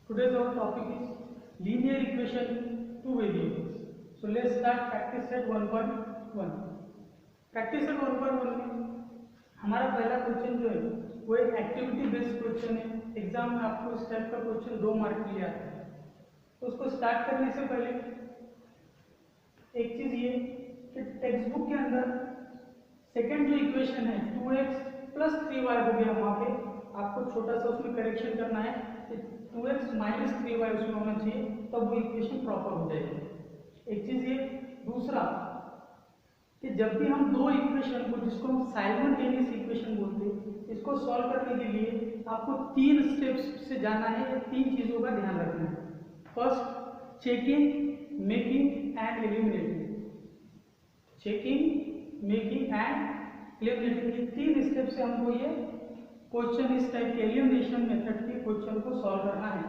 Today's our topic is linear equation two variables. So let's start practice set 1.1. Practice set 1.1 में हमारा पहला question जो है वो एक एक्टिविटी बेस्ड क्वेश्चन है. एग्जाम में आपको इस टाइप का क्वेश्चन 2 मार्क के लिए आता है. तो उसको स्टार्ट करने से पहले एक चीज ये कि टेक्स्ट बुक के अंदर सेकंड जो इक्वेशन है 2x प्लस 3y हो गया, वहां पे आपको छोटा सा उसमें करेक्शन करना है. 2x माइनस 3y उसमें होना चाहिए, तब वो इक्वेशन प्रॉपर हो जाएगी. एक चीज ये. दूसरा कि जब भी हम दो इक्वेशन को, जिसको हम साइमल्टेनियस इक्वेशन बोलते हैं, इसको सॉल्व करने के लिए आपको 3 स्टेप्स से जाना है. 3 चीजों का ध्यान रखना है. First, checking, making and eliminating. Checking, making and eliminating, 3 step से हमको ये क्वेश्चन, इस टाइप के एलिमिनेशन मेथड के क्वेश्चन को सॉल्व करना है.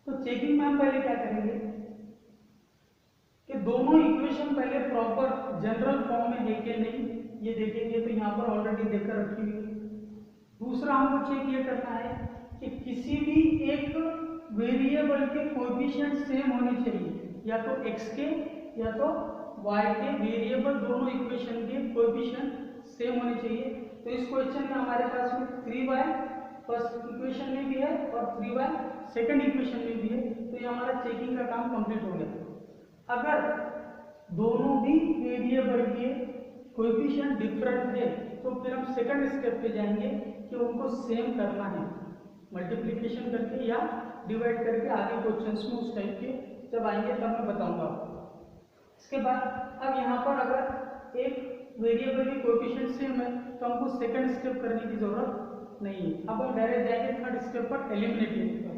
तो चेकिंग में हम पहले क्या करेंगे कि दोनों इक्वेशन पहले प्रॉपर जनरल फॉर्म में है कि नहीं ये देखेंगे. तो यहाँ पर ऑलरेडी देखकर रखी हुई है. दूसरा हमको चेक ये करना है कि किसी भी एक वेरिएबल के कोएफिशिएंट सेम होने चाहिए, या तो x के या तो y के. वेरिएबल दोनों इक्वेशन के कोएफिशिएंट सेम होने चाहिए. तो इस क्वेश्चन में हमारे पास में 3y फर्स्ट इक्वेशन में भी है और 3y सेकंड इक्वेशन में भी है. तो ये हमारा चेकिंग का काम कंप्लीट हो गया. अगर दोनों भी वेरिएबल के कोएफिशिएंट डिफरेंट है तो फिर हम सेकंड स्टेप पे जाएंगे कि उनको सेम करना है, मल्टीप्लिकेशन करके या डिवाइड करके. आगे क्वेश्चंस में उस टाइप के जब आएंगे तब मैं बताऊंगा आपको. इसके बाद अब यहाँ पर अगर एक वेरिएबल के कोएफिशिएंट सेम है तो हमको सेकंड स्टेप करने की जरूरत नहीं है. अब हम डायरेक्ट जाएंगे थर्ड स्टेप पर, एलिमिनेटिंग पर.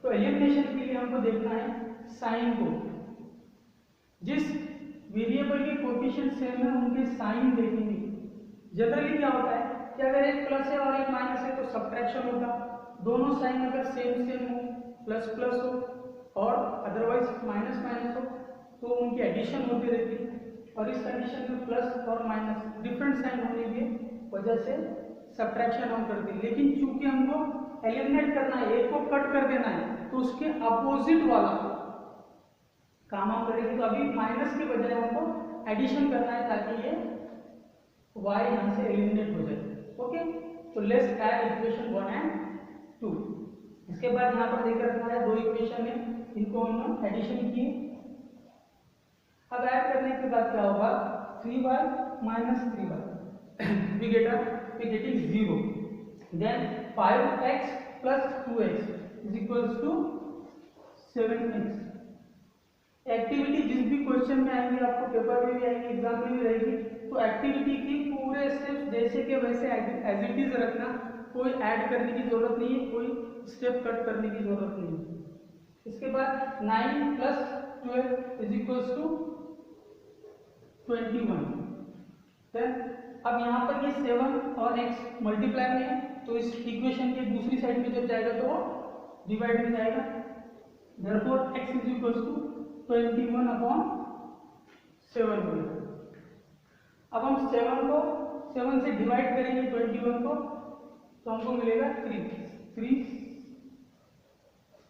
तो एलिमिनेशन के लिए हमको देखना है साइन को. जिस वेरिएबल के कोएफिशिएंट सेम है उनके साइन देखेंगे. जनरली क्या होता है कि अगर एक प्लस है और एक माइनस है तो सब्ट्रैक्शन होगा. दोनों साइन अगर सेम सेम हो, प्लस प्लस हो और अदरवाइज माइनस माइनस हो, तो उनकी एडिशन होती रहती है. और इस कंडीशन में प्लस और माइनस डिफरेंट साइन होने की वजह से सब्ट्रैक्शन हम करते हैं. लेकिन चूंकि हमको एलिमिनेट करना है, एक को कट कर देना है, तो उसके अपोजिट वाला काम हम करेंगे. तो अभी माइनस के बजाय हमको एडिशन करना है ताकि ये y यहाँ से एलिमिनेट हो जाए. ओके, तो लेट्स ऐड इक्वेशन 1 एंड 2. इसके बाद यहाँ पर देकर रखा है दो इक्वेशन है, इनको हम एडिशन किए. अब ऐड करने के बाद क्या होगा, 3y minus 3y we getting 0. then 5x plus 2x is equals to 7x. Activity जिस भी क्वेश्चन में आएंगे, आपको पेपर में भी आएंगे, एग्जाम में भी रहेगी, तो एक्टिविटी की पूरे स्टेप्स जैसे के वैसे एज इट इज रखना. कोई ऐड करने की जरूरत नहीं है, कोई स्टेप कट करने की जरूरत नहीं है. इसके बाद 9 plus 12 is equals to 21. Then अब यहाँ पर ये 7 और x मल्टीप्लाई में है, तो इस इक्वेशन के दूसरी साइड में जब जाएगा तो वो डिवाइड में जाएगा. therefore x is equals to 21 upon 7 होगा. अब हम 7 से डिवाइड करेंगे 21 को, तो हमको मिलेगा 3.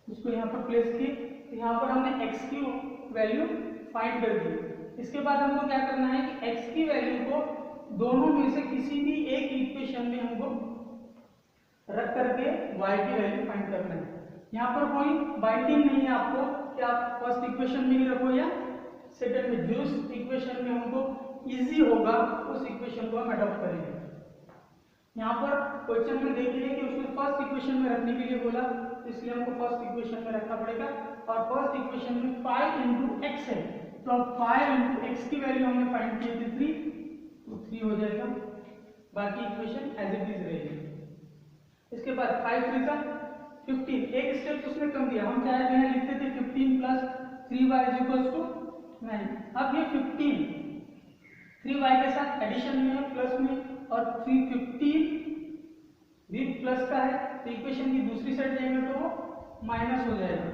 उसको यहाँ पर प्लेस किए. यहाँ पर हमने x की वैल्यू फाइंड कर दी. इसके बाद हमको क्या करना है कि x की वैल्यू को दोनों में से किसी भी एक इक्वेशन में हमको रख करके y की वैल्यू फाइंड करना है. यहाँ पर कोई बाइंडिंग नहीं है आपको कि आप फर्स्ट इक्वेशन में ही रखो या सेकंड में. जिस इक्वेशन में हमको इजी होगा उस इक्वेशन को हम अडॉप्ट करेंगे. यहाँ पर क्वेश्चन में देखिए कि उसने फर्स्ट इक्वेशन में रखने के लिए बोला, इसलिए हमको फर्स्ट इक्वेशन में रखना पड़ेगा. और फर्स्ट इक्वेशन में 5 into x है, तो अब 5 into x की वैल्यू हमने फाइंड की थी 3, तो 3 हो जाएगा. बाकी इक्वेशन एज इट इज रहेगी. इसके बाद 5 3 जा 15. एक स्टेप उसने कम दिया. हम चाहे यहाँ लिखते थे 15 plus 3y is equals to 9. अब ये 15 3y के साथ एडिशन में है, प्लस में, और 315 भी प्लस का है, तो इक्वेशन की दूसरी साइड जाएंगे तो वो माइनस हो जाएगा.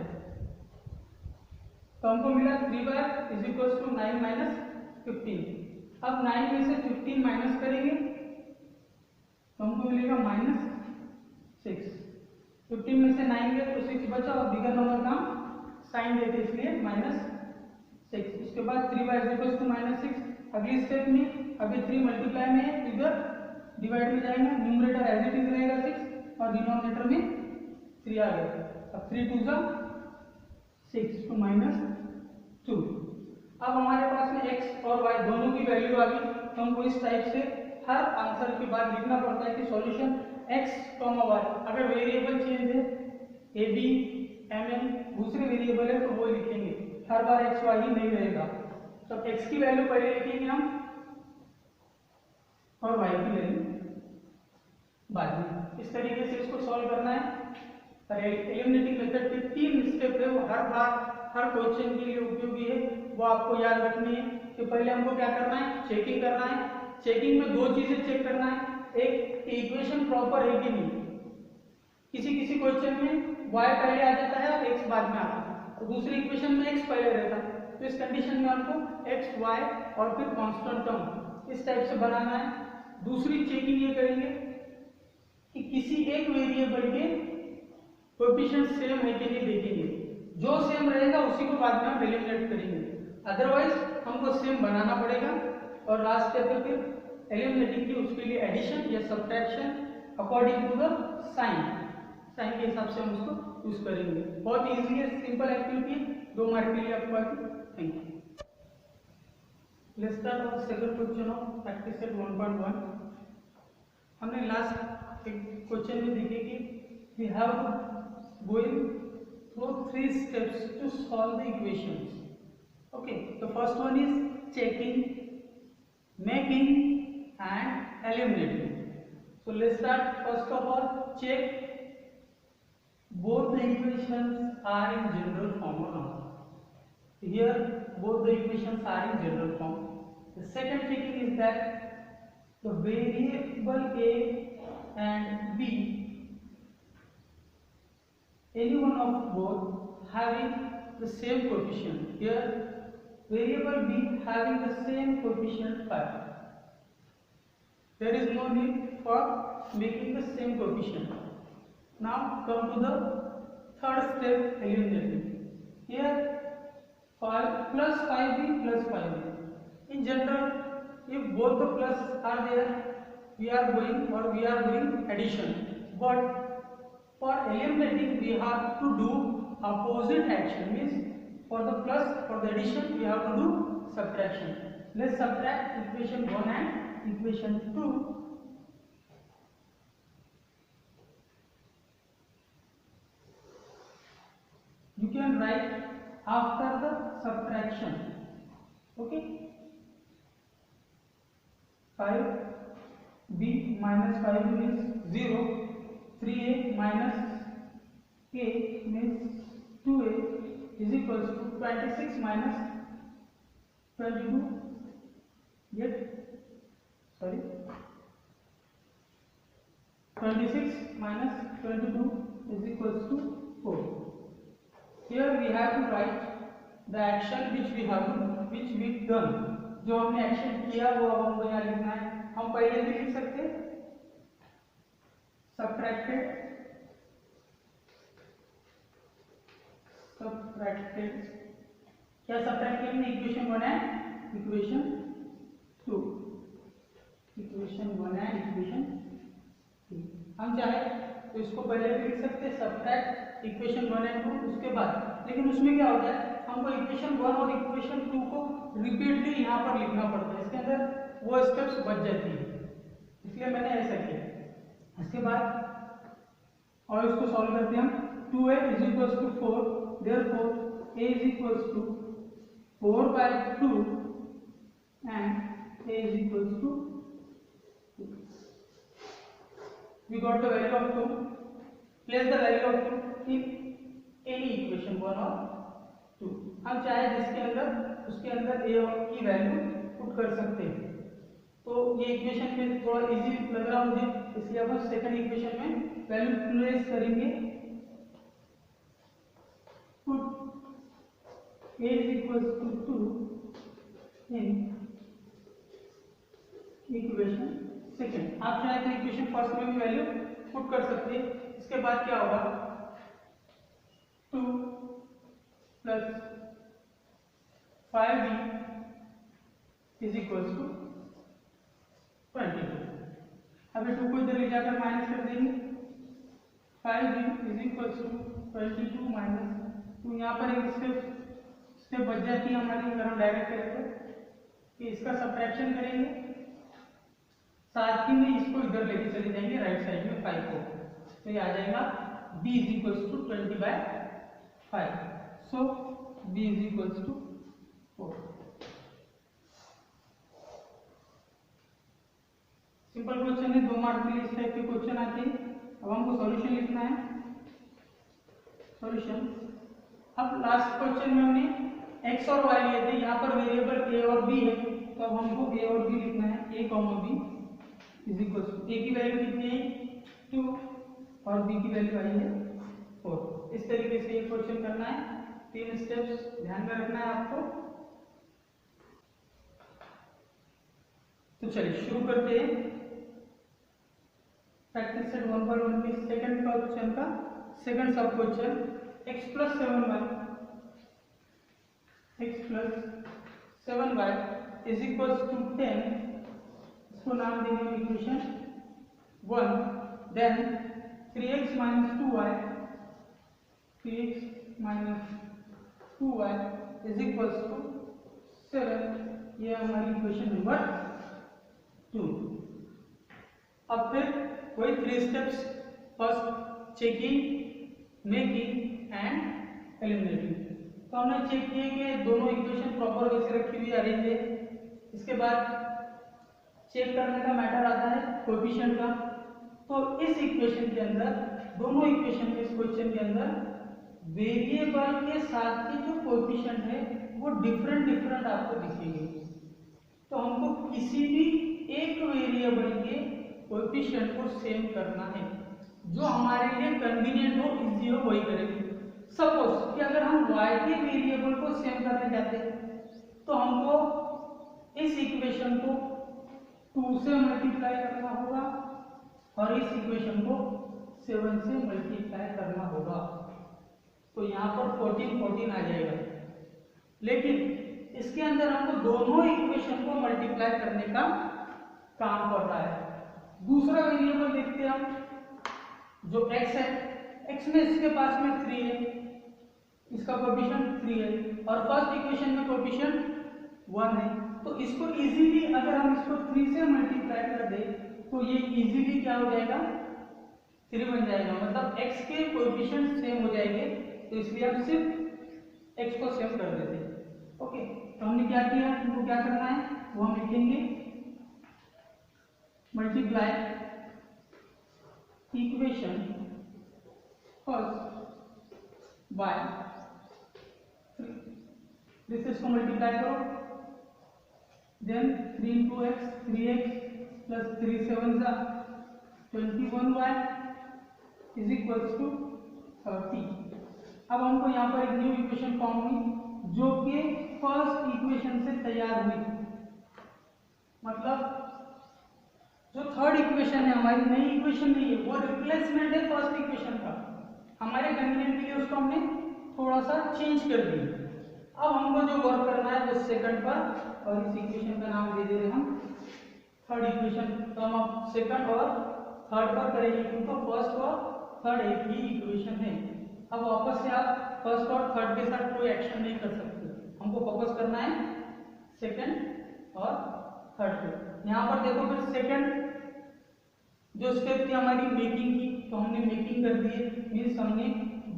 तो हमको मिला 3y is equals to 9 minus 15. अब 9 में से 15 माइनस करेंगे तो हमको मिलेगा -6. 15 में से 9 गए तो 6 बचा और बिगर नंबर का साइन देते इसलिए -6। उसके बाद 3y -6। अगली स्टेप में अभी 3 मल्टीप्लाई में है, इधर डिवाइड में जाएंगे, न्यूमरेटर एज इट इज रहेगा 6 और डिनोमिनेटर में 3 आ गया। अब 3 2 6 तो -2। अब हमारे पास में x और y दोनों की वैल्यू आ गई, तो हमको इस टाइप से हर आंसर के बाद लिखना पड़ता है कि सॉल्यूशन x, y। अगर वेरिएबल चेंज है a b m n दूसरे वेरिएबल है तो वो लिखेंगे, हर बार x y ही नहीं रहेगा। तो x की वैल्यू पहले लिखेंगे हम और y की वैल्यू बाद में। इस तरीके से इसको सॉल्व करना है। एलिमिनेटिंग मेथड के 3 स्टेप है, वो हर बार हर क्वेश्चन के लिए उपयोगी है, वो आपको याद रखनी है। कि पहले हमको क्या करना है, चेकिंग करना है। चेकिंग में 2 चीजें चेक करना है, एक इक्वेशन प्रॉपर है कि नहीं। किसी किसी क्वेश्चन में y पहले आ जाता है और x बाद में आता है, और दूसरी इक्वेशन में x पहले रहता है। तो इस कंडीशन में हमको x y और फिर कांस्टेंट टर्म इस टाइप से बनाना है। दूसरी चेकिंग ये करेंगे कि किसी एक वेरिएबल के कोएफिशिएंट सेम है कि नहीं देखेंगे, जो सेम रहेगा उसी को बाद में हम एलिमिनेट करेंगे, अदरवाइज हमको सेम बनाना पड़ेगा। और लास्ट स्टेप पे फिर एलिमिनेटिंग की उसके लिए एडिशन या subtraction according to the sign के हिसाब से हम उसको यूज करेंगे। बहुत इजी है, सिंपल एक्टिविटी है, 2 मार्क के लिए आपको आती। Thank you. Let's start our second question of practice set 1.1। हमने लास्ट एक क्वेश्चन में देखे कि we have going through 3 steps to solve the equations. Okay, तो first one is checking, making and eliminating. So let's start. First of all, check both the equations are in general form or not. Here both the equations are in general form. The second checking is that the variable a and b, any one of both having the same coefficient. Here variable b having the same coefficient 5. There is no need for making the same coefficient. Now come to the third step, eliminating. Here 5 plus 5b plus 5b. In general, if both the plus are there, we are doing addition. But for eliminating, we have to do opposite action. Means for the plus, for the addition, we have to do subtraction. Let's subtract equation 1 and equation 2. You can write after the subtraction. Okay, 5b minus 5b means 0, 3a minus a means 2a is equals to 26 minus 22. Get 26 minus 22 is equals to 4. Here we have to write the action which we done. जो हमने action किया वो अब हमको यहाँ लिखना है। हम पहले भी लिख सकते subtracted क्या subtract किया हमने, इक्वेशन 1 है इक्वेशन 2, इक्वेशन 1 है इक्वेशन 2। हम चाहे तो इसको पहले भी लिख सकते subtract इक्वेशन 1 एंड 2 उसके बाद, लेकिन उसमें क्या होता है हमको इक्वेशन 1 और इक्वेशन 2 को रिपीटली यहाँ पर लिखना पड़ता है, इसके अंदर वो स्टेप्स बच जाती है, इसलिए मैंने ऐसा किया। इसके बाद और इसको सॉल्व करते हैं हम। 2a is equals to 4, therefore a is equals to 4/2 and a is equals to 2। We got the value of 2, place the value of 2 in any equation 1 और 2। हम चाहे जिसके अंदर उसके अंदर a की वैल्यू पुट कर सकते हैं। तो ये इक्वेशन में थोड़ा इजी लग रहा मुझे, इसलिए हम सेकंड इक्वेशन में वैल्यू प्लेस करेंगे। Put a is equals to 2 in equation second. आप चाहे तो इक्वेशन फर्स्ट में भी वैल्यू पुट कर सकते हैं। इसके बाद क्या होगा 2 plus 5b is equal to 22। अभी 2 को इधर ले जाकर माइनस कर देंगे, 5b is equal to 22 minus 2। यहाँ पर एक स्टेप बच जाती है हमारी, अगर हम डायरेक्ट करें तो इसका सब्ट्रैक्शन करेंगे, साथ ही में इसको इधर लेके चले जाएंगे राइट साइड में 5 को, तो ये आ जाएगा b is equal to 20/5। So b is equal to 4। Simple question है, 2 मार्क के लिए इस टाइप के क्वेश्चन आते हैं। अब हमको सॉल्यूशन लिखना है। सॉल्यूशन, अब लास्ट क्वेश्चन में हमने x और y लिए थे, यहाँ पर वेरिएबल a और b है, तो अब हमको a और b लिखना है। a, b is equal to a की वैल्यू कितनी है 2 और b की वैल्यू आई है 4। इस तरीके से ये क्वेश्चन करना है। 3 स्टेप्स ध्यान में रखना है आपको। तो चलिए शुरू करते हैं प्रैक्टिस सेट 1.1 के सेकंड क्वेश्चन का second sub question. x plus 7y is equal to 10, इसको नाम देंगे equation 1। Then 3x minus 2y is equal to 7, ये हमारी इक्वेशन नंबर 2। अब फिर वही 3 steps, first checking, making and eliminating. तो हमने चेक किए कि दोनों इक्वेशन प्रॉपर वे से रखी हुई अरेंज है। इसके बाद चेक करने का मैटर आता है कोएफिशिएंट का। तो इस इक्वेशन के अंदर, दोनों इक्वेशन के इस क्वेश्चन के अंदर वेरिएबल के साथ के जो कोएफिशिएंट है वो डिफरेंट आपको दिखेंगे। तो हमको किसी भी एक वेरिएबल के कोएफिशिएंट को सेम करना है, जो हमारे लिए कन्वीनियंट हो, इजी हो, वही करेंगे। सपोज कि अगर हम y के वेरिएबल को सेम करने जाते हैं तो हमको इस इक्वेशन को 2 से मल्टीप्लाई करना होगा और इस इक्वेशन को 7 से मल्टीप्लाई करना होगा। तो यहाँ पर 14 आ जाएगा। लेकिन इसके अंदर हमको दोनों इक्वेशन को मल्टीप्लाई करने का काम कर रहा है। दूसरा वेरिएबल देखते हैं हम, जो x है। x में इसके पास में 3 है, इसका कोएफिशिएंट 3 है, और फर्स्ट इक्वेशन में कोएफिशिएंट 1 है। तो इसको इजीली अगर हम इसको 3 से मल्टीप्लाई कर दें तो ये इजीली क्या हो जाएगा 3 बन जाएगा, मतलब x के कोएफिशिएंट सेम हो जाएंगे। तो इसलिए हम सिर्फ x को सेम कर देते हैं। ओके, तो हमने क्या किया, हमको क्या करना है वो हम लिखेंगे, मल्टीप्लाई इक्वेशन फर्स्ट बाय 3 से इसको मल्टीप्लाई करो, then 3 into x 3x plus 3 7 21y is equal to 30। अब हमको यहाँ पर एक न्यू इक्वेशन फॉर्म हुई जो कि फर्स्ट इक्वेशन से तैयार हुई, मतलब जो थर्ड इक्वेशन है हमारी नई इक्वेशन नहीं है, वो रिप्लेसमेंट है फर्स्ट इक्वेशन का। हमारे कन्वीनियंट के लिए उसको हमने थोड़ा सा चेंज कर दिया। अब हमको जो वर्क करना है वो सेकंड पर, और इस इक्वेशन का नाम दे दे रहे हम थर्ड इक्वेशन। तो हम अब सेकंड और थर्ड पर करेंगे, क्योंकि फर्स्ट और थर्ड एक ही इक्वेशन है। अब वापस से आप फर्स्ट और थर्ड के साथ कोई एक्शन नहीं कर सकते, हमको फोकस करना है सेकंड और थर्ड पे। यहाँ पर देखो फिर सेकंड जो स्टेप थी हमारी मेकिंग की, तो हमने मेकिंग कर दी है, मीन्स हमने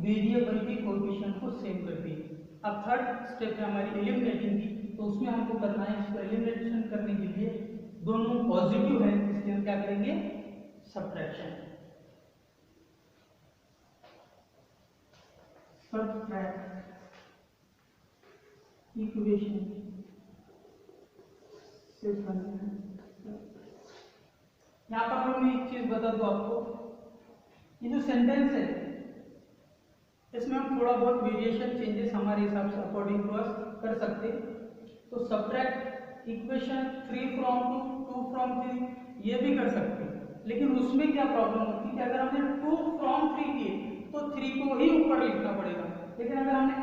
वेरिएबल के कोएफिशिएंट को सेम कर दिए। अब थर्ड स्टेप है हमारी एलिमिनेटिंग की, तो उसमें हमको करना है, इसको एलिमिनेशन करने के लिए दोनों पॉजिटिव है, इसलिए हम क्या करेंगे सब्ट्रैक्शन। इक्वेशन से यहाँ पर मैं एक चीज बता दूं आपको, ये जो सेंटेंस है इसमें हम थोड़ा बहुत वेरिएशन चेंजेस हमारे हिसाब से अकॉर्डिंग टू अस कर सकते हैं। तो सब्ट्रैक्ट इक्वेशन 3 from 2, 2 from 3 ये भी कर सकते हैं, लेकिन उसमें क्या प्रॉब्लम होती है, क्योंकि अगर हमने 2 फ्रॉम 3 किए तो 3 को ही ऊपर लिखना पड़ेगा, लेकिन अगर हमने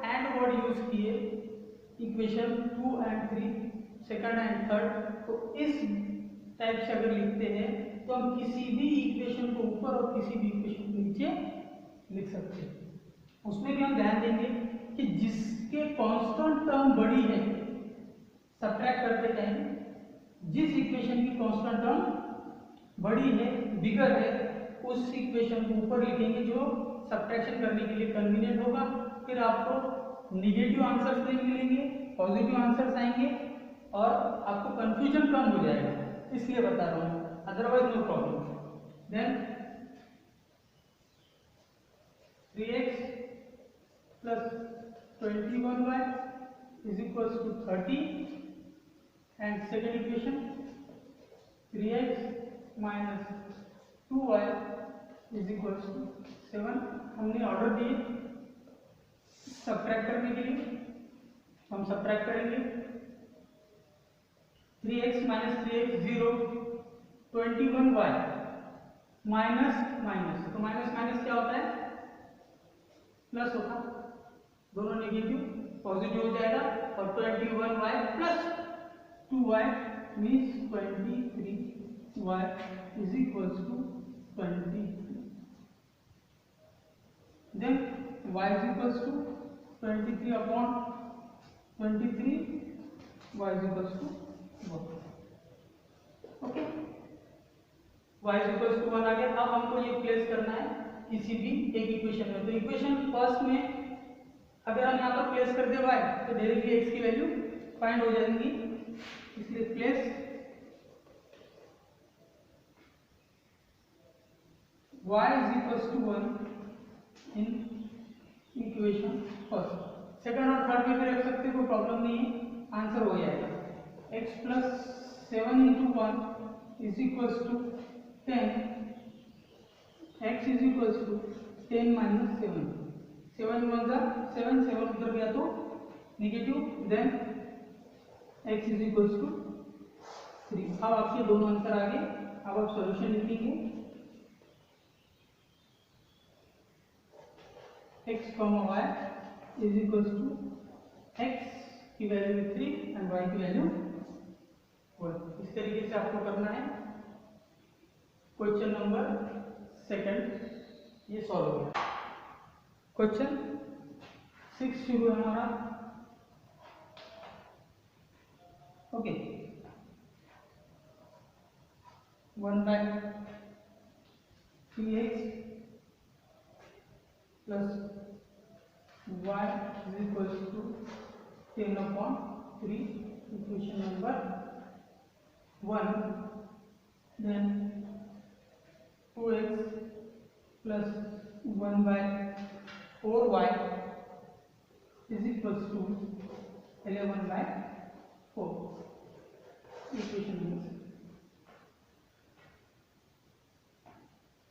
एंड वर्ड यूज किए equation 2 and 3 second and third, तो इस टाइप से अगर लिखते हैं तो हम किसी भी इक्वेशन को ऊपर और किसी भी इक्वेशन को नीचे लिख सकते हैं। उसमें भी हम ध्यान देंगे कि जिसके कांस्टेंट टर्म बड़ी है, सब्ट्रैक्ट करते टाइम जिस इक्वेशन की कांस्टेंट टर्म बड़ी है, बिगर है, उस इक्वेशन को ऊपर लिखेंगे जो सब्ट्रैक्शन करने के लिए कन्वीनियंट होगा। फिर आपको निगेटिव आंसर्स नहीं मिलेंगे, पॉजिटिव आंसर्स आएंगे और आपको कंफ्यूजन कम हो जाएगा, इसलिए बता रहा हूँ, otherwise no problem. Then 3x plus 21y is equals to 30 and second equation 3x minus 2y is equals to 7। हमने ऑर्डर दिए सब्ट्रैक्ट करने के लिए, हम सब्ट्रैक्ट करेंगे 3x minus 3x 0, 21y minus minus, तो माइनस माइनस क्या होता है प्लस होता, दोनों नेगेटिव पॉजिटिव हो जाएगा और 21y plus 2y means 23y is equals to 23। Then y is equals to 23 upon 23, y is equals to 1। Okay, y is equals to 1 आ गया। अब हमको ये प्लेस करना है किसी भी एक इक्वेशन में, तो इक्वेशन फर्स्ट में अगर हम यहाँ पर प्लेस कर दे y तो डायरेक्टली x की वैल्यू फाइंड हो जाएंगी, इसलिए place y is equals to 1 in equation first. Second और थर्ड में भी रख सकते, कोई प्रॉब्लम नहीं है, आंसर हो जाएगा x plus 7 into 1 is equals to 10, x is equals to 10 minus 7, 7 1 जा 7, 7 उधर गया तो negative, then x is equals to 3। अब आपके दोनों आंसर आ गए। अब आप सॉल्यूशन लिखेंगे x comma y is equals to x की वैल्यू 3 एंड y की वैल्यू 1। इस तरीके से आपको करना है। क्वेश्चन नंबर सेकंड ये सॉल्व हो गया। क्वेश्चन 6 शुरू है हमारा। Okay, 1/3x plus y is equals to 10/3, equation number 1। देन 2x plus 1/4y is equals to 11/4, equation number.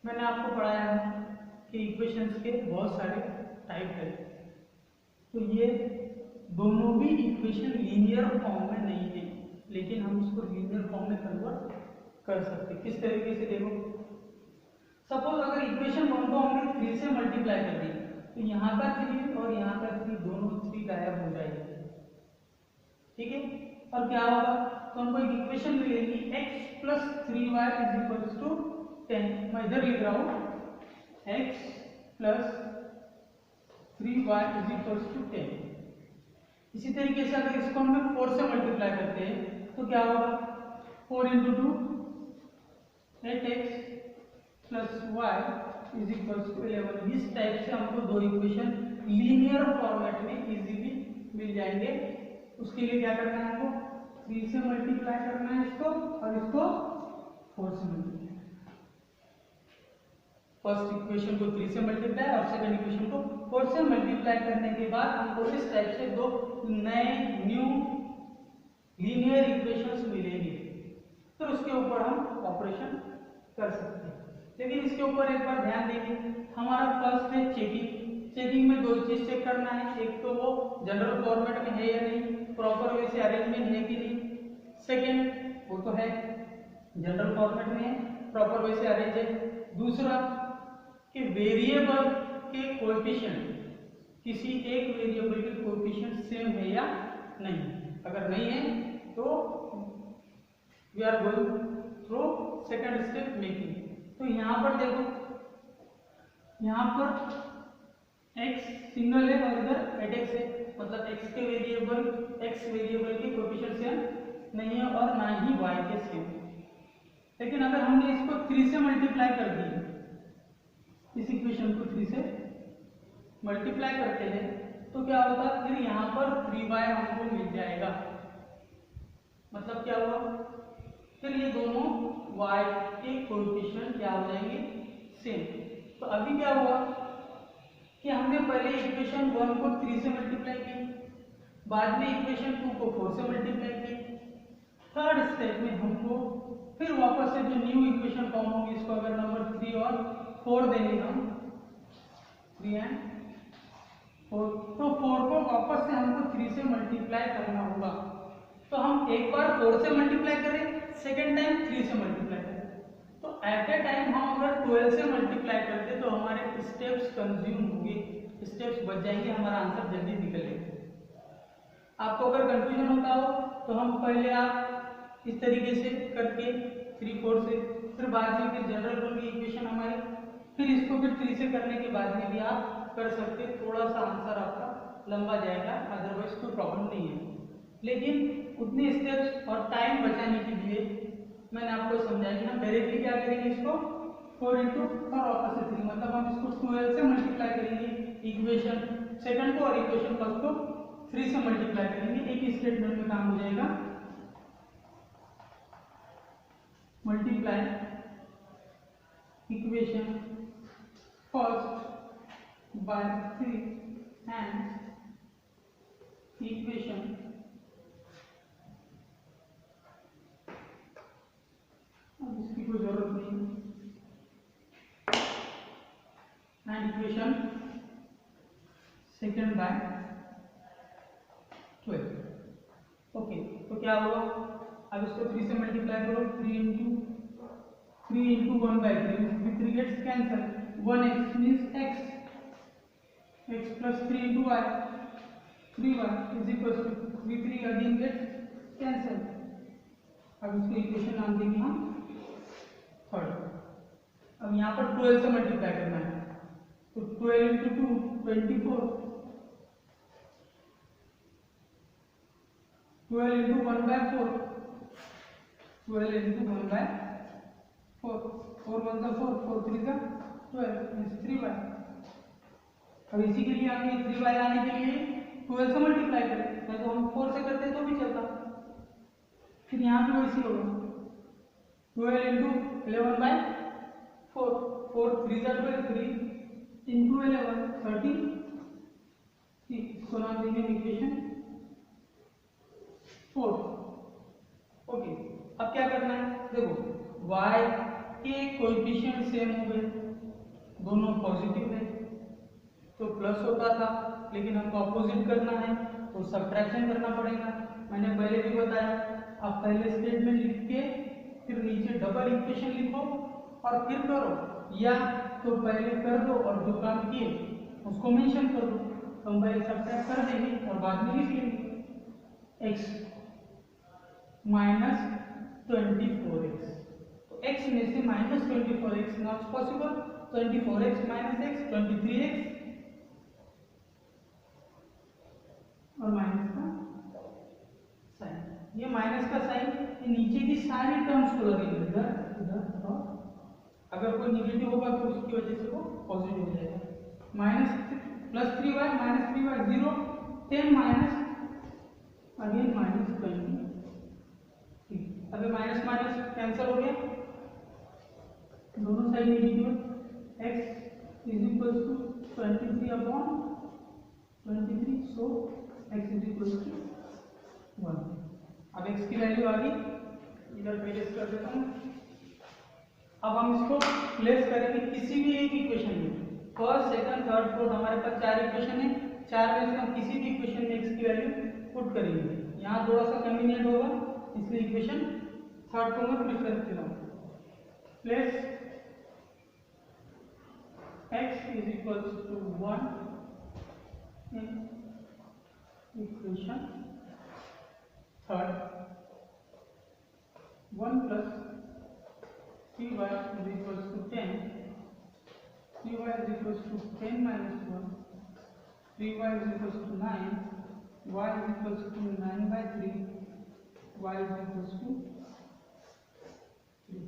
मैंने आपको पढ़ाया है कि इक्वेशंस के बहुत सारे टाइप है, तो ये दोनों भी इक्वेशन लीनियर फॉर्म में नहीं है, लेकिन हम इसको लीनियर फॉर्म में कन्वर्ट कर सकते। किस तरीके से देखो, सपोज अगर इक्वेशन 1 को हमने 3 से मल्टीप्लाई कर दी तो यहाँ का 3 और यहाँ का 3 दोनों 3 गायब हो जाएगी, ठीक है। और क्या होगा, तो हमको एक इक्वेशन मिलेगी x plus 3y is equals to 10। मैं इधर लिख रहा हूँ x plus 3y is equals to 10। इसी तरीके से अगर इसको हम 4 से मल्टीप्लाई करते हैं तो क्या होगा, 4 into 2 8x plus y is equals to 11। इस टाइप से हमको दो इक्वेशन लीनियर फॉर्मेट में इजीली मिल जाएंगे। उसके लिए क्या करना है, हमको 3 से मल्टीप्लाई करना है इसको और इसको 4 से मल्टीप्लाई। फर्स्ट इक्वेशन को 3 से मल्टीप्लाई और सेकंड इक्वेशन को 4 से मल्टीप्लाई करने के बाद हमको इस टाइप से दो नए न्यू लीनियर इक्वेशंस मिलेंगे, फिर उसके ऊपर हम ऑपरेशन कर सकते हैं। लेकिन इसके ऊपर एक बार ध्यान देंगे, हमारा फर्स्ट है चेकिंग। चेकिंग में दो चीज चेक करना है, एक तो वो जनरल फॉर्मेट में है या नहीं, प्रॉपर वे से अरेंजमेंट है कि नहीं। सेकंड वो तो है जनरल फॉर्मेट में है, प्रॉपर वे से अरेंज है। दूसरा कि वेरिएबल के कोएफिशिएंट, किसी एक वेरिएबल के कोएफिशिएंट सेम है या नहीं। अगर नहीं है तो we are going through second step making. तो यहाँ पर देखो, यहाँ पर x सिंगल है और इधर एडेक्स है, मतलब x के वेरिएबल के कोएफिशिएंट सेम नहीं है और ना ही y के सेम। लेकिन अगर हमने इसको 3 से मल्टीप्लाई कर दिया, इस इक्वेशन को 3 से मल्टीप्लाई करते हैं तो क्या होगा, फिर यहाँ पर 3y हमको मिल जाएगा। मतलब क्या हुआ, फिर ये दोनों y के कोएफिशिएंट क्या हो जाएंगे, सेम। तो अभी क्या हुआ कि हमने पहले इक्वेशन 1 को 3 से मल्टीप्लाई की, बाद में इक्वेशन 2 को 4 से मल्टीप्लाई की। थर्ड स्टेप में हमको फिर वापस से जो न्यू इक्वेशन फॉर्म होगी, इसको अगर नंबर 3 और 4 देंगे हम, 3 एंड 4, तो 4 को वापस से हमको 3 से मल्टीप्लाई करना होगा। तो हम एक बार 4 से मल्टीप्लाई करें, सेकेंड टाइम 3 से मल्टीप्लाई करें। तो एट ए टाइम हम अगर 12 से मल्टीप्लाई करते तो हमारे स्टेप्स कंज्यूम होंगे, स्टेप्स बच जाएंगे, हमारा आंसर जल्दी निकलेगा। आपको अगर कंफ्यूजन होता हो तो हम पहले आप इस तरीके से करके 3 4 से, फिर बाद में फिर जनरल रूल की इक्वेशन हमारी, फिर इसको फिर 3 से करने के बाद में भी आप कर सकते। थोड़ा सा आंसर आपका लंबा जाएगा, अदरवाइज कोई प्रॉब्लम नहीं है। लेकिन उतने स्टेप्स और टाइम बचाने के लिए मैंने आपको समझाया कि हम डायरेक्टली क्या करेंगे, इसको 4 इंटू और वापस से 3, मतलब हम इसको 12 से मल्टीप्लाई करेंगे इक्वेशन सेकंड को और इक्वेशन फर्स्ट को 3 से मल्टीप्लाई करेंगे। एक ही स्टेटमेंट में काम हो जाएगा। Multiply equation first by 3 and equation इसकी कोई जरूरत नहीं, and equation second by 12। Okay, तो क्या होगा, अब इसको 3 से मल्टीप्लाई करो, 3 into 1 by 3 gets cancel, 1x means x plus 3 into y, 3y is equal to 3 again gets cancel. अब इसको इक्वेशन नाम देंगे हम थर्ड। अब यहाँ पर 12 से मल्टीप्लाई करना है, तो 12 into 2 24, 12 into 1 by 4, 12 into 1 by 4, 4 1 का 4, 4 3 का 12 मीन्स 3y। अब इसी के लिए हमें 3y लाने के लिए 12 से मल्टीप्लाई करें, नहीं तो हम 4 से करते तो भी चलता। फिर यहाँ पे वैसी होगा 12 इंटू 11 बाय 4, 4 3 जा 12, 3 इंटू 11 13, इसको नाम देंगे इक्वेशन 4। ओके, अब क्या करना है, देखो y के कोएफिशिएंट सेम हो गए, दोनों पॉजिटिव है तो प्लस होता था, लेकिन हमको अपोजिट करना है तो सब्ट्रैक्शन करना पड़ेगा। मैंने पहले भी बताया, आप पहले स्टेटमेंट लिख के फिर नीचे डबल इक्वेशन लिखो और फिर करो, या तो पहले कर दो और जो काम किए उसको मेंशन कर दो। तो हम पहले सब्ट्रैक्ट कर देंगे और बाद में लिख लेंगे x माइनस 24x, तो x में से minus 24x not possible, 24x minus x 23x और माइनस का साइन, ये माइनस का साइन ये नीचे की सारी टर्म्स को लगेंगे इधर इधर, और अगर कोई निगेटिव होगा तो उसकी वजह से वो पॉजिटिव हो जाएगा। Minus plus 3y minus 3y 0, 10 minus again minus 20। अगर माइनस माइनस कैंसिल हो गया, दोनों side negative, x is equal to 23 upon 23, so x is equal to 1। अब x की वैल्यू आ गई, इधर प्लेस कर देता हूँ। अब हम इसको प्लेस करेंगे किसी भी एक इक्वेशन में, फर्स्ट सेकंड थर्ड फोर्थ, हमारे पास 4 इक्वेशन है, 4 में से हम किसी भी इक्वेशन में x की वैल्यू पुट करेंगे। यहाँ थोड़ा सा कन्वीनियंट होगा इसलिए इक्वेशन थर्ड को मैं प्रेफर करता हूँ। Place x is equals to 1 in equation third, 1 plus 3y is equals to 10, 3y is equals to 10 minus 1, 3y is equals to 9, y is equals to 9 by 3, y is equals to 3.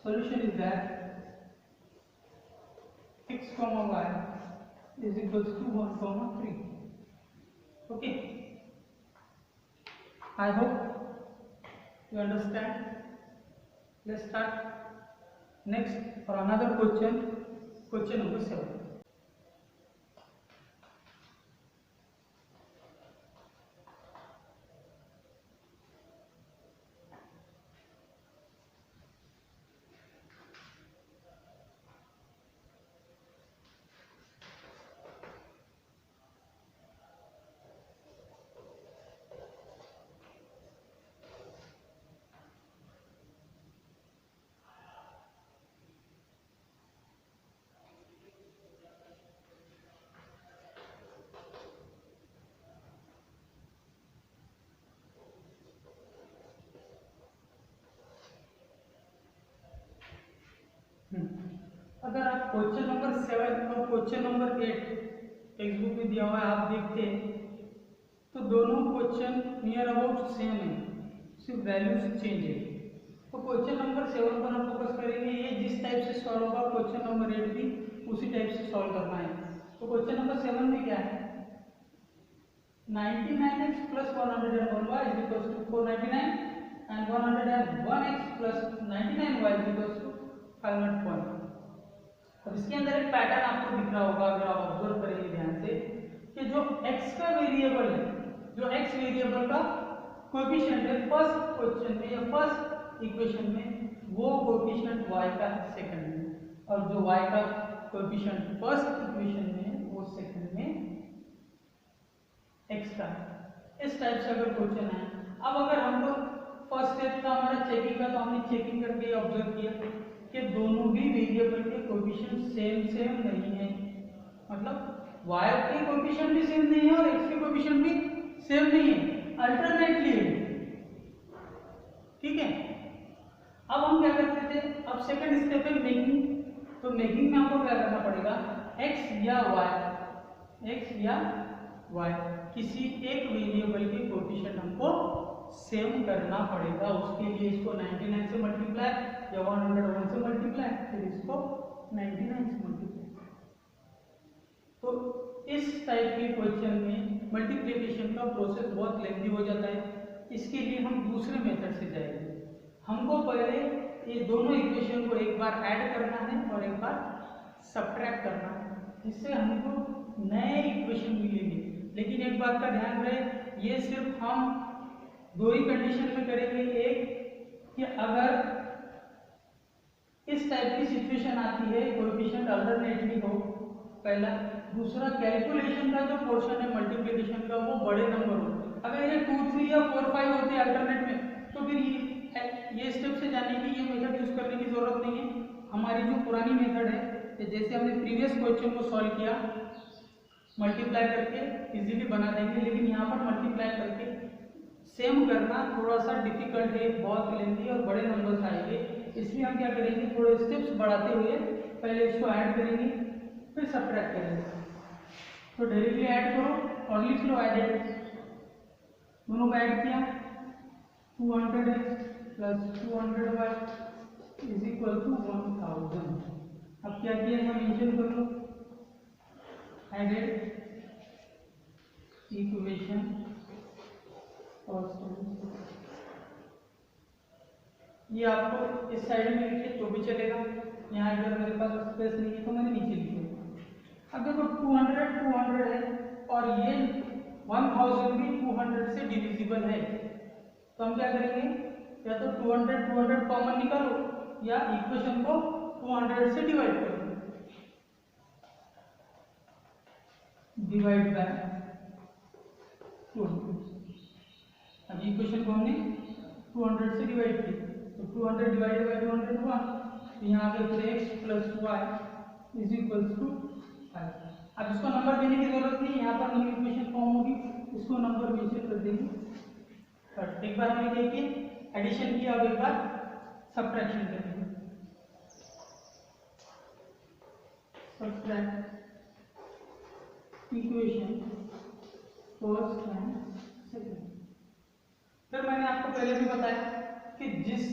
Solution is that x comma y is equals to 1 comma 3. Okay, I hope you understand. Let's start next for another question number 7. अगर आप question number 7 और question number 8 text book में दिया हुआ है आप देखते हैं तो दोनों क्वेश्चन नियर अबाउट सेम है, सिर्फ वैल्यूज चेंज है। तो क्वेश्चन नंबर 7 पर हम फोकस करेंगे, ये जिस टाइप से सॉल्व होगा क्वेश्चन नंबर 8 भी उसी टाइप से सॉल्व करना है। तो क्वेश्चन नंबर 7 में क्या है, 99x plus 101y is equals to 499 and 101x plus 99y is equals to 501। अब इसके अंदर एक पैटर्न आपको दिख रहा होगा अगर आप ऑब्जर्व करेंगे ध्यान से कि जो x का वेरिएबल है, जो x वेरिएबल का कोएफिशिएंट है फर्स्ट क्वेश्चन में या फर्स्ट इक्वेशन में वो कोएफिशिएंट y का सेकंड में, और जो y का कोएफिशिएंट फर्स्ट इक्वेशन में वो सेकंड में x का। इस टाइप से अगर क्वेश्चन है, अब अगर हम लोग फर्स्ट स्टेप का हमारा चेकिंग का, तो हमने चेकिंग करके ऑब्जर्व किया कि दोनों भी वेरिएबल के कोएफिशिएंट सेम नहीं है, मतलब y के कोएफिशिएंट भी सेम नहीं है और x के कोएफिशिएंट भी सेम नहीं है, अल्टरनेटली है। ठीक है, अब हम क्या करते थे, अब सेकंड स्टेप है मेकिंग। तो मेकिंग में हमको क्या करना पड़ेगा, x या y किसी एक वेरिएबल के कोएफिशिएंट हमको सेम करना पड़ेगा। उसके लिए इसको 99 से मल्टीप्लाई या 101 से मल्टीप्लाई, फिर इसको 99 से मल्टीप्लाई। तो इस टाइप के क्वेश्चन में मल्टीप्लिकेशन का प्रोसेस बहुत लेंथी हो जाता है, इसके लिए हम दूसरे मेथड से जाएंगे। हमको पहले ये दोनों इक्वेशन को एक बार ऐड करना है और एक बार सब्ट्रैक्ट करना है, जिससे हमको नए इक्वेशन मिलेंगे। लेकिन एक बात का ध्यान रहे, ये सिर्फ हम दो ही कंडीशन में करेंगे। एक कि अगर इस टाइप की सिचुएशन आती है, कोएफिशिएंट अल्टरनेटली हो, पहला। दूसरा, कैलकुलेशन का जो पोर्शन है मल्टीप्लिकेशन का वो बड़े नंबर हो। अगर ये 2, 3 या 4, 5 होते हैं अल्टरनेट में, तो फिर ये स्टेप से जाने की, ये मेथड यूज करने की जरूरत नहीं है। हमारी जो पुरानी मेथड है, जैसे हमने प्रीवियस क्वेश्चन को सॉल्व किया मल्टीप्लाई करके इजीली बना देंगे, लेकिन यहाँ पर मल्टीप्लाई करके सेम करना थोड़ा सा डिफिकल्ट है, बहुत लेंथी और बड़े नंबर्स आएंगे। इसलिए हम क्या करेंगे, थोड़े स्टेप्स बढ़ाते हुए पहले इसको ऐड करेंगे फिर सब्ट्रैक्ट करेंगे। तो डायरेक्टली ऐड करो और लिख लो एडेड, दोनों को ऐड किया, 200x plus 200y is equal to 1000। अब क्या किया, यहाँ मेंशन कर लो एडेड इक्वेशन ये आपको इस साइड में लिखे तो भी चलेगा, यहाँ इधर मेरे पास स्पेस नहीं है तो मैंने नीचे लिखा। अब देखो 200 है और ये 1000 भी 200 से डिविजिबल है, तो हम क्या करेंगे, या तो 200 कॉमन निकालो या इक्वेशन को 200 से डिवाइड करो, डिवाइड बाय 200। अब इक्वेशन को हमने 200 से डिवाइड की, तो 200 डिवाइडेड बाय 200 हुआ, तो यहाँ पे फिर x plus Y is equal to 5। अब इसको नंबर देने की जरूरत नहीं, यहाँ पर नई इक्वेशन फॉर्म होगी, इसको नंबर मेंशन कर देंगे। बट एक बार हमने देखिए एडिशन किया, अब एक बार सब्ट्रैक्शन करेंगे। Subtract equation first and second. फिर मैंने आपको पहले भी बताया कि जिस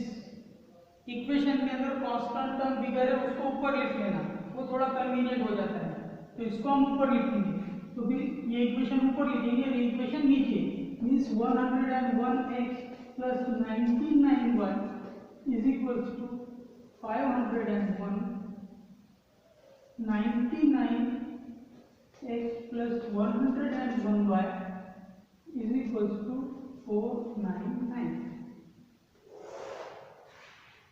इक्वेशन के अंदर कांस्टेंट टर्म बिगर है उसको ऊपर लिख लेना, वो थोड़ा कन्वीनियंट हो जाता है। तो इसको हम ऊपर लिखेंगे, तो फिर ये इक्वेशन ऊपर लिखेंगे और ये इक्वेशन नीचे, means 101x plus 99y is equals to 501 99x plus 101y is equals to 499।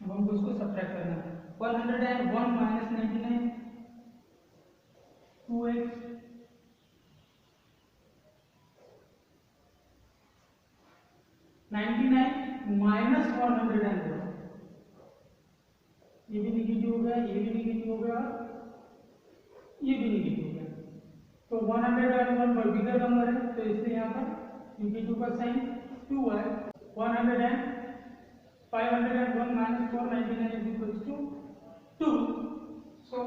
अब हमको इसको सब्ट्रैक्ट करना है। 101 माइनस 99 2x 99 माइनस 101, ये भी निगेटिव हो गया, ये भी निगेटिव हो गया, ये भी निगेटिव हो गया। तो 101 बिगर नंबर है, तो इसलिए यहाँ पर निगेटिव का साइन 2 है। 501 माइनस 499 इज इक्वल टू 2। सो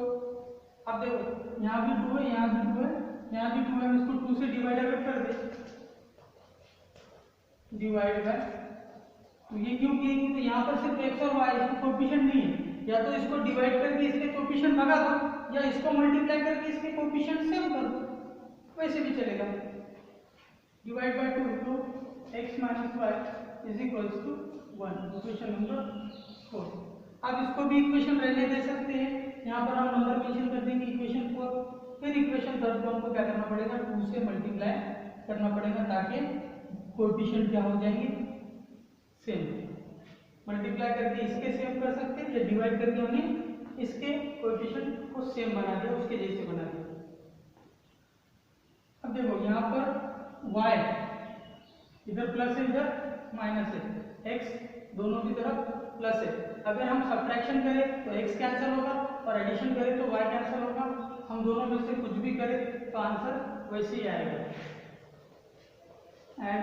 अब देखो यहाँ भी 2 है, यहाँ भी 2 है, यहाँ भी 2 है, इसको 2 से डिवाइड अगर कर दे, डिवाइड बाय, तो ये क्यों किएंगे, तो यहाँ पर सिर्फ x और y, इसको कोएफिशिएंट नहीं है, या तो इसको डिवाइड करके इसके कोएफिशिएंट भगा दो, या इसको मल्टीप्लाई करके इसके कोएफिशिएंट सेम कर दो, वैसे भी चलेगा। डिवाइड बाय 2, तो x minus y is equals to 1, equation number 4। अब इसको भी इक्वेशन रहने दे सकते हैं, यहाँ पर हम नंबर मेंशन कर देंगे इक्वेशन 4। फिर इक्वेशन थर्ड को हमको क्या करना पड़ेगा, 2 से मल्टीप्लाई करना पड़ेगा, ताकि कोएफिशिएंट क्या हो जाएंगे, सेम। मल्टीप्लाई करके इसके सेम कर सकते हैं, या डिवाइड करके हमने इसके कोएफिशिएंट को सेम बना दिया, उसके जैसे बना दिया। अब देखो यहाँ पर y इधर प्लस है, इधर माइनस है, x दोनों की तरफ प्लस है। अगर हम सब्ट्रैक्शन करें तो x कैंसिल होगा, और एडिशन करें तो y कैंसिल होगा। हम दोनों में से कुछ भी करें तो आंसर वैसे ही आएगा। Add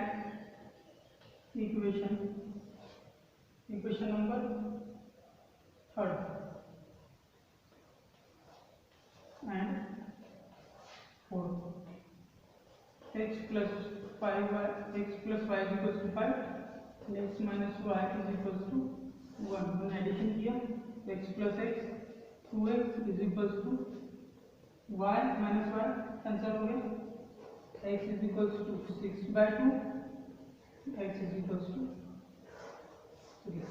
equation number third and fourth, x plus 5y x plus y is equals to 5, x minus y is equals to 1। मैंने एडिशन किया, x plus x 2x is equals to y minus y cancel हो गया, x is equals to 6/2, x is equals to 3।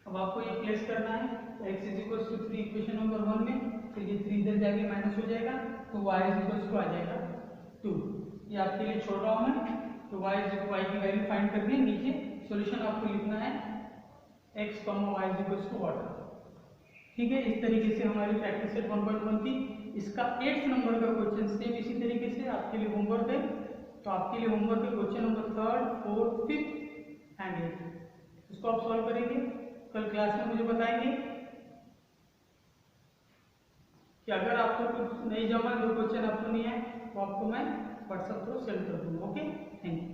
अब आपको ये place करना है, x is equals to 3 equation number 1 में, तो ये 3 इधर जाके माइनस हो जाएगा, तो y is equals to आ जाएगा 2। ये आपके लिए छोड़ रहा हूं मैं, तो y की वैल्यू फाइंड करनी है। नीचे सॉल्यूशन आपको लिखना है x, y is equals to what। ठीक है, इस तरीके से हमारी प्रैक्टिस सेट 1.1 थी। इसका 8th नंबर का क्वेश्चन सेम इसी तरीके से आपके लिए होमवर्क है। तो आपके लिए होमवर्क है question number 3rd, 4th, 5th and 8th। इसको आप सॉल्व करेंगे, कल क्लास में मुझे बताएंगे कि अगर आपको कुछ नहीं जमा, जो क्वेश्चन आपको नहीं है, तो आपको मैं व्हाट्सएप थ्रू सेंड कर दूंगा। Okay, thank you.